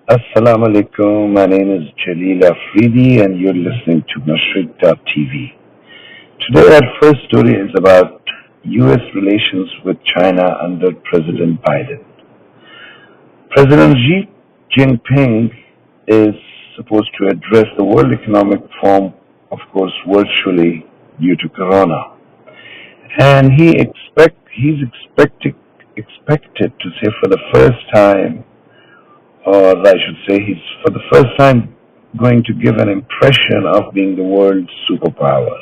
Assalamu alaikum. My name is Jalil Afridi and you're listening to Mashriq.Tv. Today our first story is about U.S. relations with China under President Biden. President Xi Jinping is supposed to address the World Economic Forum, of course, virtually due to Corona. And he's expected to say for the first time, or I should say he's for the first time going to give an impression of being the world's superpower.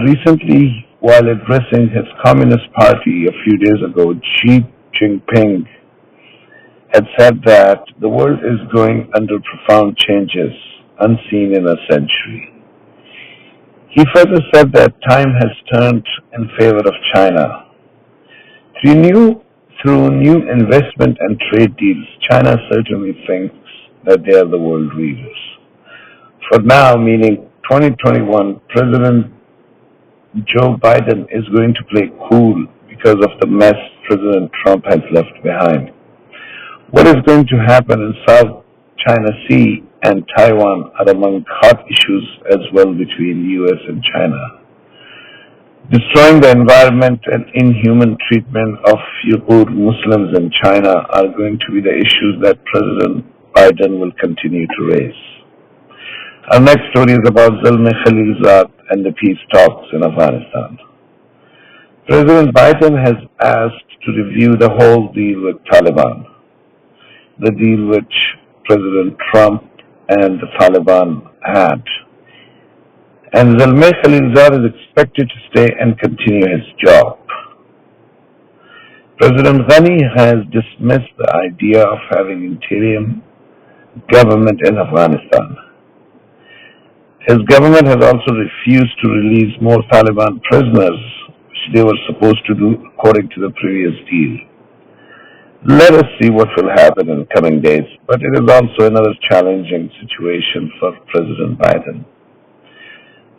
Recently, while addressing his Communist Party a few days ago, Xi Jinping had said that the world is going under profound changes unseen in a century. He further said that time has turned in favor of China. Through new investment and trade deals, China certainly thinks that they are the world leaders. For now, meaning 2021, President Joe Biden is going to play cool because of the mess President Trump has left behind. What is going to happen in South China Sea and Taiwan are among hot issues as well between US and China. Destroying the environment and inhuman treatment of Uyghur Muslims in China are going to be the issues that President Biden will continue to raise. Our next story is about Zalmay Khalilzad and the peace talks in Afghanistan. President Biden has asked to review the whole deal with Taliban, the deal which President Trump and the Taliban had. And Zalmay Khalilzad is expected to stay and continue his job. President Ghani has dismissed the idea of having interim government in Afghanistan. His government has also refused to release more Taliban prisoners, which they were supposed to do according to the previous deal. Let us see what will happen in the coming days, but it is also another challenging situation for President Biden.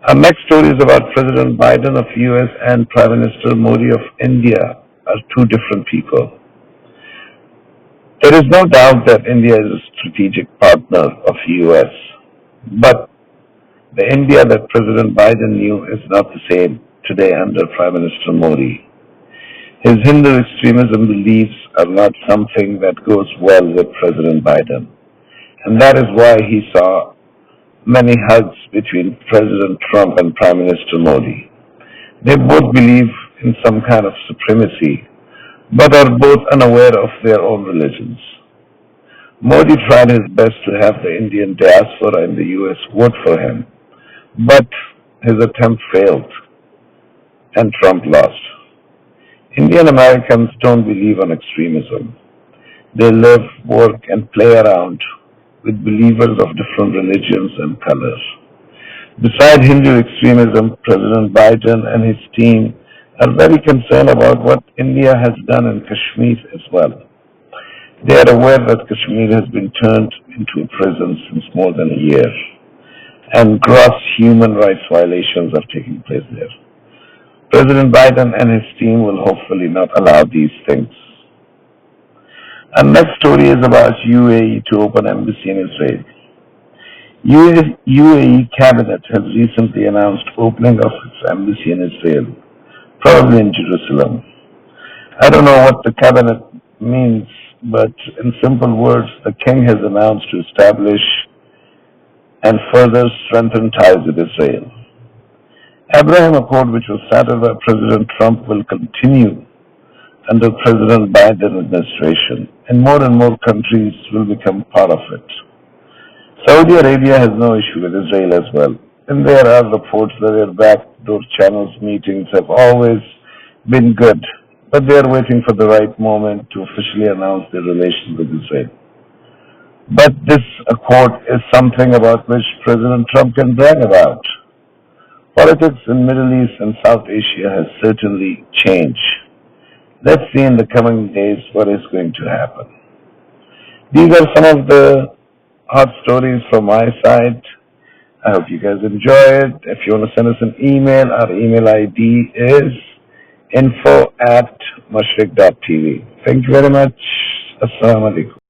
Our next story is about President Biden of US and Prime Minister Modi of India are two different people. There is no doubt that India is a strategic partner of US, but the India that President Biden knew is not the same today under Prime Minister Modi. His Hindu extremism beliefs are not something that goes well with President Biden, and that is why he saw many hugs between President Trump and Prime Minister Modi. They both believe in some kind of supremacy, but are both unaware of their own religions. Modi tried his best to have the Indian diaspora in the US vote for him, but his attempt failed, and Trump lost. Indian Americans don't believe on extremism. They live, work, and play around with believers of different religions and colors. Besides Hindu extremism, President Biden and his team are very concerned about what India has done in Kashmir as well. They are aware that Kashmir has been turned into a prison since more than a year, and gross human rights violations are taking place there. President Biden and his team will hopefully not allow these things. Our next story is about UAE to open embassy in Israel. UAE cabinet has recently announced opening of its embassy in Israel, probably in Jerusalem. I don't know what the cabinet means, but in simple words, the king has announced to establish and further strengthen ties with Israel. Abraham Accord, which was started by President Trump, will continue under President Biden administration, and more countries will become part of it. Saudi Arabia has no issue with Israel as well, and there are reports that their backdoor channels meetings have always been good, but they are waiting for the right moment to officially announce their relations with Israel. But this accord is something about which President Trump can brag about. Politics in Middle East and South Asia has certainly changed. Let's see in the coming days what is going to happen. These are some of the hot stories from my side. I hope you guys enjoy it. If you want to send us an email, our email ID is info@mashriq.tv. Thank you very much. Assalamu alaikum.